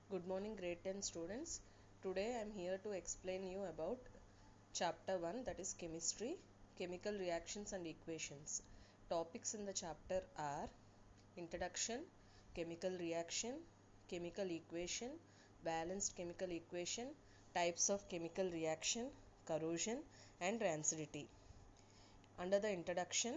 Good morning grade 10 students. Today I am here to explain you about chapter 1, that is chemistry, chemical reactions and equations. Topics in the chapter are introduction, chemical reaction, chemical equation, balanced chemical equation, types of chemical reaction, corrosion and rancidity. Under the introduction,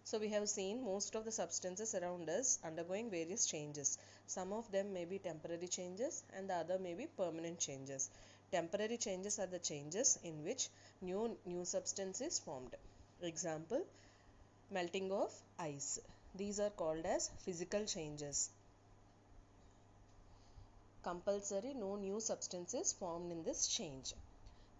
so we have seen most of the substances around us undergoing various changes. Some of them may be temporary changes and the other may be permanent changes. Temporary changes are the changes in which new substance is formed. Example, melting of ice. These are called as physical changes. Compulsory, no new substance is formed in this change.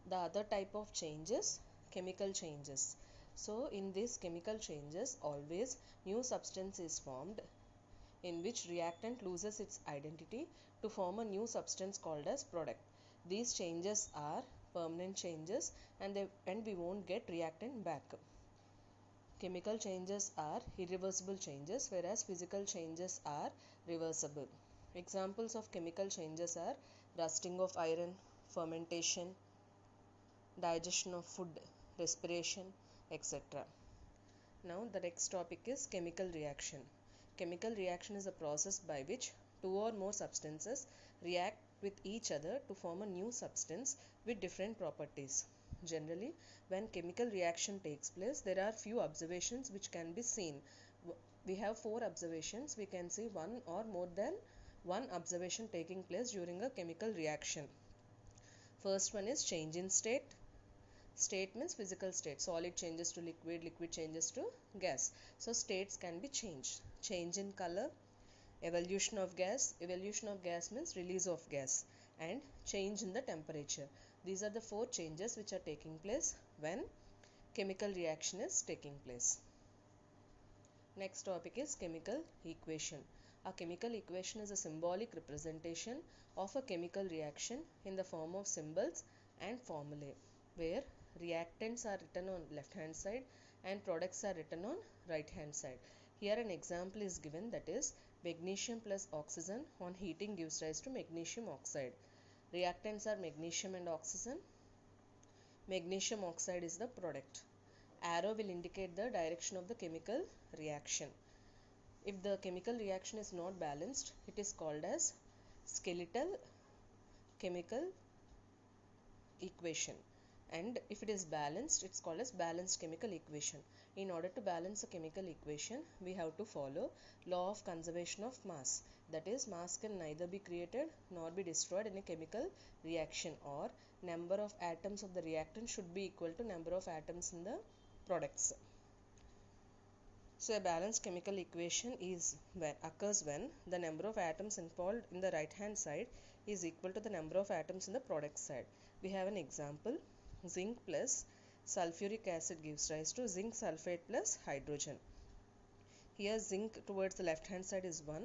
The other type of changes, chemical changes. So in these chemical changes, always new substance is formed in which reactant loses its identity to form a new substance called as product. These changes are permanent changes and we won't get reactant back. Chemical changes are irreversible changes, whereas physical changes are reversible. Examples of chemical changes are rusting of iron, fermentation, digestion of food, respiration, etc. Now the next topic is chemical reaction. Chemical reaction is a process by which two or more substances react with each other to form a new substance with different properties. Generally, when chemical reaction takes place, there are few observations which can be seen. We have 4 observations. We can see one or more than one observation taking place during a chemical reaction. First one is change in state. State means physical state. Solid changes to liquid, liquid changes to gas. So states can be changed. Change in color, evolution of gas. Evolution of gas means release of gas, and change in the temperature. These are the 4 changes which are taking place when chemical reaction is taking place. Next topic is chemical equation. A chemical equation is a symbolic representation of a chemical reaction in the form of symbols and formulae, where reactants are written on left hand side and products are written on right hand side. Here an example is given, that is magnesium plus oxygen on heating gives rise to magnesium oxide. Reactants are magnesium and oxygen. Magnesium oxide is the product. Arrow will indicate the direction of the chemical reaction. If the chemical reaction is not balanced, it is called as skeletal chemical equation, and if it is balanced, it's called as balanced chemical equation. In order to balance a chemical equation, we have to follow law of conservation of mass. That is, mass can neither be created nor be destroyed in a chemical reaction, or number of atoms of the reactant should be equal to number of atoms in the products. So a balanced chemical equation occurs when the number of atoms involved in the right hand side is equal to the number of atoms in the product side. We have an example, zinc plus sulfuric acid gives rise to zinc sulfate plus hydrogen. Here zinc towards the left hand side is 1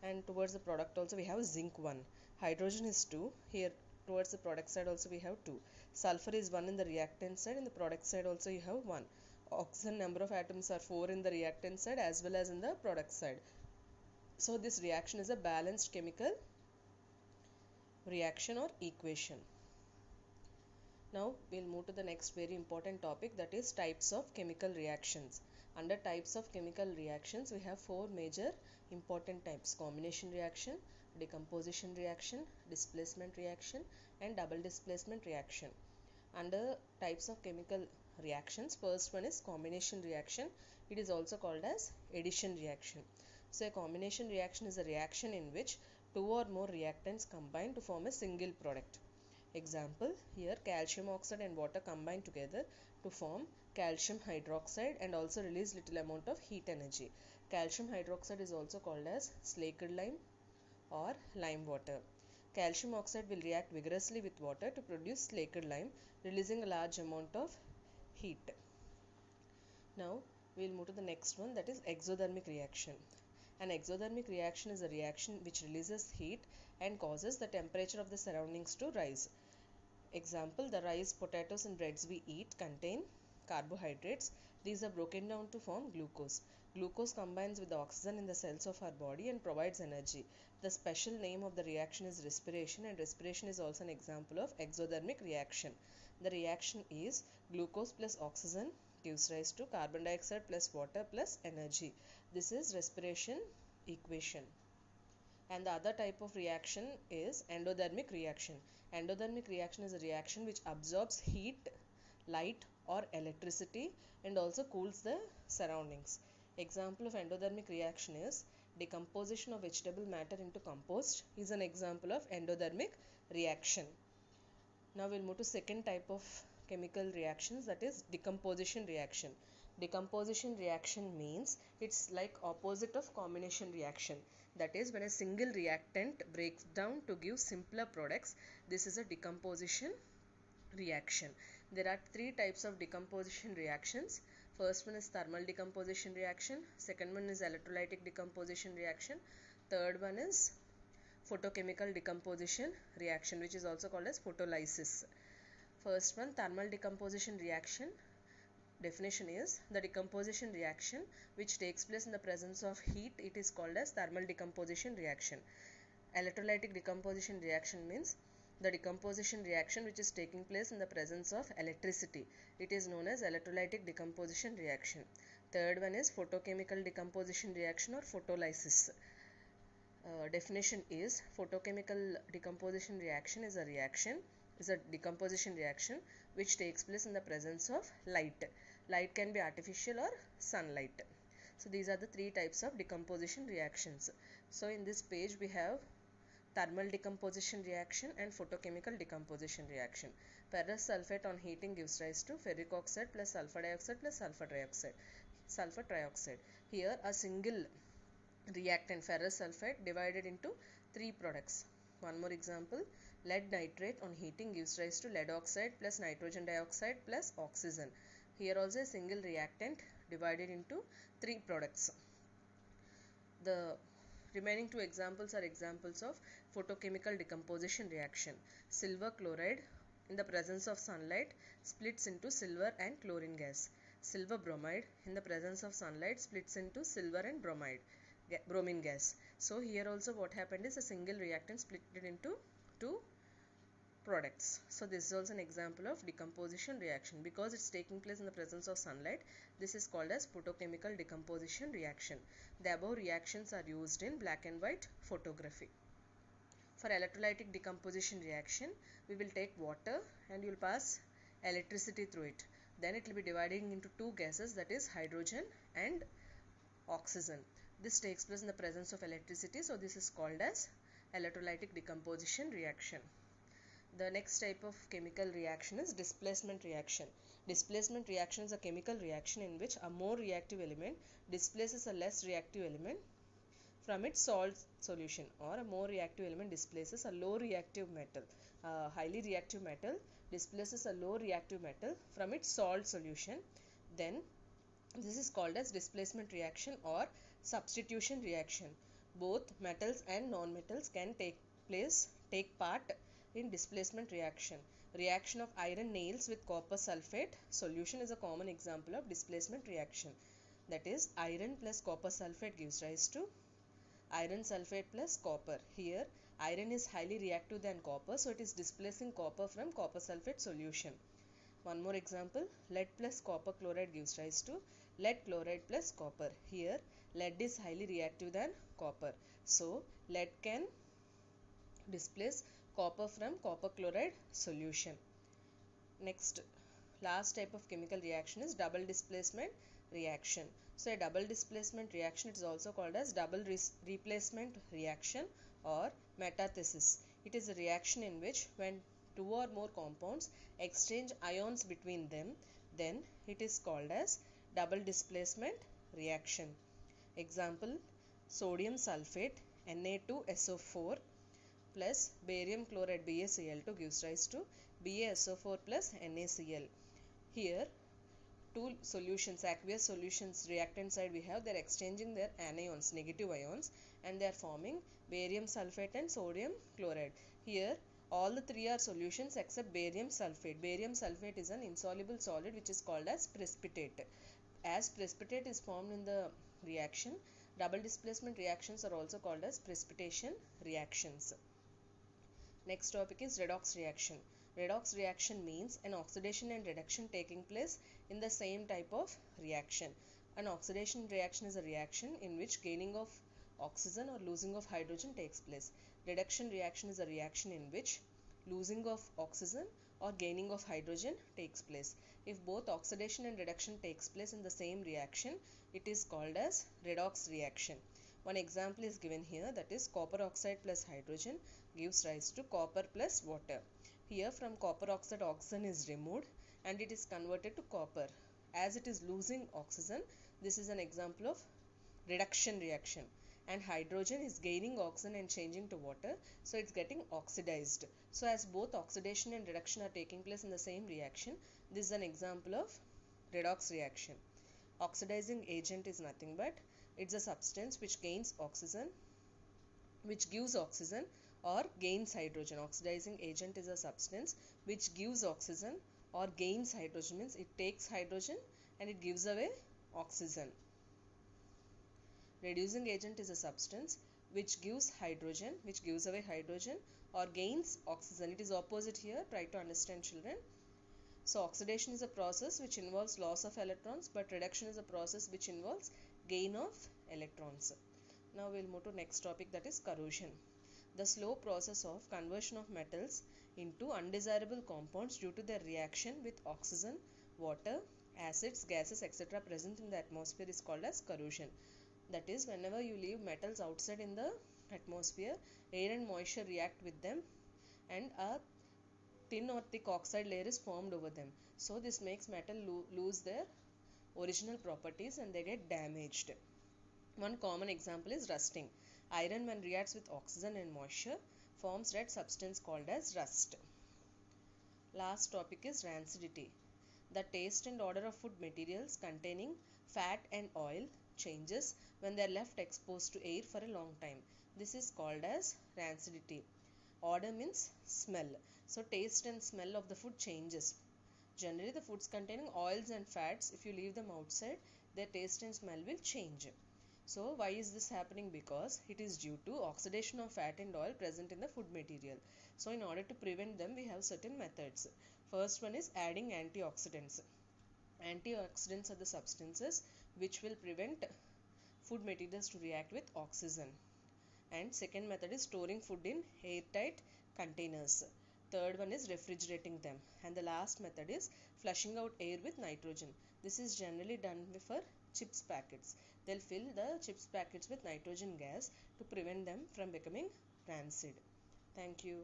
and towards the product also we have zinc 1. Hydrogen is 2. Here towards the product side also we have 2. Sulfur is 1 in the reactant side, in the product side also you have 1. Oxygen number of atoms are 4 in the reactant side as well as in the product side. So this reaction is a balanced chemical reaction or equation. Now we'll move to the next very important topic, that is types of chemical reactions. Under types of chemical reactions, we have 4 major important types: combination reaction, decomposition reaction, displacement reaction and double displacement reaction. Under types of chemical reactions, first one is combination reaction. It is also called as addition reaction. So a combination reaction is a reaction in which 2 or more reactants combine to form a single product. Example, here calcium oxide and water combine together to form calcium hydroxide and also release little amount of heat energy. Calcium hydroxide is also called as slaked lime or lime water. Calcium oxide will react vigorously with water to produce slaked lime, releasing a large amount of heat. Now we will move to the next one, that is exothermic reaction. An exothermic reaction is a reaction which releases heat and causes the temperature of the surroundings to rise. Example, the rice, potatoes and breads we eat contain carbohydrates. These are broken down to form glucose. Glucose combines with the oxygen in the cells of our body and provides energy. The special name of the reaction is respiration, and respiration is also an example of exothermic reaction. The reaction is glucose plus oxygen gives rise to carbon dioxide plus water plus energy. This is respiration equation. And the other type of reaction is endothermic reaction. Endothermic reaction is a reaction which absorbs heat, light or electricity and also cools the surroundings. Example of endothermic reaction is decomposition of vegetable matter into compost is an example of endothermic reaction. Now we'll move to second type of chemical reactions, that is decomposition reaction. Decomposition reaction means it's like opposite of combination reaction. That is, when a single reactant breaks down to give simpler products, this is a decomposition reaction. There are three types of decomposition reactions. First one is thermal decomposition reaction, second one is electrolytic decomposition reaction, third one is photochemical decomposition reaction, which is also called as photolysis. First one, thermal decomposition reaction. Definition is the decomposition reaction which takes place in the presence of heat. It is called as thermal decomposition reaction. Electrolytic decomposition reaction means the decomposition reaction which is taking place in the presence of electricity. It is known as electrolytic decomposition reaction. Third one is photochemical decomposition reaction or photolysis. Definition is photochemical decomposition reaction is a decomposition reaction which takes place in the presence of light. Light can be artificial or sunlight. So these are the three types of decomposition reactions. So in this page we have thermal decomposition reaction and photochemical decomposition reaction. Ferrous sulfate on heating gives rise to ferric oxide plus sulfur dioxide plus sulfur trioxide. Here a single reactant ferrous sulfate divided into three products. One more example, lead nitrate on heating gives rise to lead oxide plus nitrogen dioxide plus oxygen. Here also a single reactant divided into three products. The remaining two examples are examples of photochemical decomposition reaction. Silver chloride in the presence of sunlight splits into silver and chlorine gas. Silver bromide in the presence of sunlight splits into silver and bromine gas. So here also what happened is a single reactant split it into two products. So this is also an example of decomposition reaction. Because it's taking place in the presence of sunlight, this is called as photochemical decomposition reaction. The above reactions are used in black and white photography. For electrolytic decomposition reaction, we will take water and you will pass electricity through it. Then it will be dividing into two gases, that is hydrogen and oxygen. This takes place in the presence of electricity, so this is called as electrolytic decomposition reaction. The next type of chemical reaction is displacement reaction. Displacement reaction is a chemical reaction in which a more reactive element displaces a less reactive element from its salt solution, or a more reactive element displaces a low reactive metal. A highly reactive metal displaces a low reactive metal from its salt solution. Then this is called as displacement reaction or substitution reaction. Both metals and non-metals can take part in displacement reaction. Reaction of iron nails with copper sulfate solution is a common example of displacement reaction. That is, iron plus copper sulfate gives rise to iron sulfate plus copper. Here iron is highly reactive than copper, so it is displacing copper from copper sulfate solution. One more example, lead plus copper chloride gives rise to lead chloride plus copper. Here lead is highly reactive than copper, so lead can displace copper from copper chloride solution. Next, last type of chemical reaction is double displacement reaction. So a double displacement reaction is also called as double replacement reaction or metathesis. It is a reaction in which when two or more compounds exchange ions between them, then it is called as double displacement reaction. Example, sodium sulfate Na2SO4 plus barium chloride BaCl2 gives rise to BaSO4 plus NaCl. Here two solutions, aqueous solutions, reactant side we have, they are exchanging their anions, negative ions, and they are forming barium sulfate and sodium chloride. Here all the three are solutions except barium sulfate. Barium sulfate is an insoluble solid which is called as precipitate. As precipitate is formed in the reaction. Double displacement reactions are also called as precipitation reactions. Next topic is redox reaction. Redox reaction means an oxidation and reduction taking place in the same type of reaction. An oxidation reaction is a reaction in which gaining of oxygen or losing of hydrogen takes place. Reduction reaction is a reaction in which losing of oxygen or gaining of hydrogen takes place. If both oxidation and reduction takes place in the same reaction, it is called as redox reaction. One example is given here, that is copper oxide plus hydrogen gives rise to copper plus water. Here from copper oxide, oxygen is removed and it is converted to copper. As it is losing oxygen, this is an example of reduction reaction, and hydrogen is gaining oxygen and changing to water, so it's getting oxidized. So as both oxidation and reduction are taking place in the same reaction, this is an example of redox reaction. Oxidizing agent is nothing but it's a substance which gains oxygen, which gives oxygen or gains hydrogen. Oxidizing agent is a substance which gives oxygen or gains hydrogen, means it takes hydrogen and it gives away oxygen. Reducing agent is a substance which gives hydrogen, which gives away hydrogen or gains oxygen. It is opposite here, try to understand children. So oxidation is a process which involves loss of electrons, but reduction is a process which involves gain of electrons. Now we'll move to next topic, that is corrosion. The slow process of conversion of metals into undesirable compounds due to their reaction with oxygen, water, acids, gases, etc. present in the atmosphere is called as corrosion. That is, whenever you leave metals outside in the atmosphere, air and moisture react with them and a thin or thick oxide layer is formed over them. So this makes metal lose their original properties and they get damaged. One common example is rusting. Iron, when reacts with oxygen and moisture, forms red substance called as rust. Last topic is rancidity. The taste and odor of food materials containing fat and oil changes when they are left exposed to air for a long time. This is called as rancidity. Odor means smell. So taste and smell of the food changes. Generally the foods containing oils and fats, if you leave them outside, their taste and smell will change. So why is this happening? Because it is due to oxidation of fat and oil present in the food material. So in order to prevent them, we have certain methods. First one is adding antioxidants. Antioxidants are the substances which will prevent food materials to react with oxygen. And second method is storing food in airtight containers. Third one is refrigerating them. And the last method is flushing out air with nitrogen. This is generally done for chips packets. They'll fill the chips packets with nitrogen gas to prevent them from becoming rancid. Thank you.